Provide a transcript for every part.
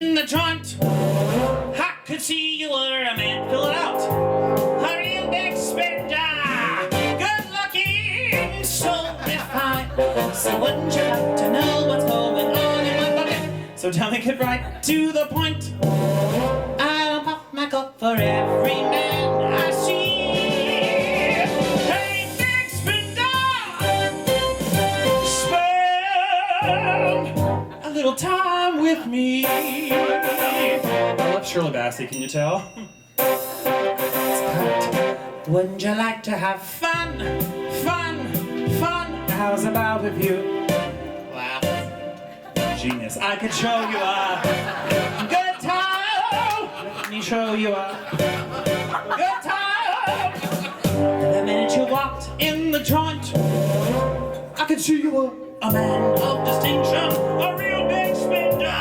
in the joint. I could see you were a man, fill it out. A real big spender, good looking, so refined. So wouldn't you like to know what's going on in my pocket? So tell me, get right to the point. I don't pop my cup for every man I see. Hey, big spender, spend a little time with me. I love Shirley Bassey, can you tell? Wouldn't you like to have fun, fun, fun? How's about with you? Wow. Genius. I could show you a good time. Let me show you a good time. The minute you walked in the joint, I could see you were a man of distinction, a real big spender,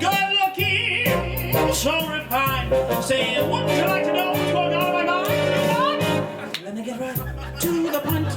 good looking, so refined. Saying, wouldn't you like to know what's going on in my mind? Let me get right to the point.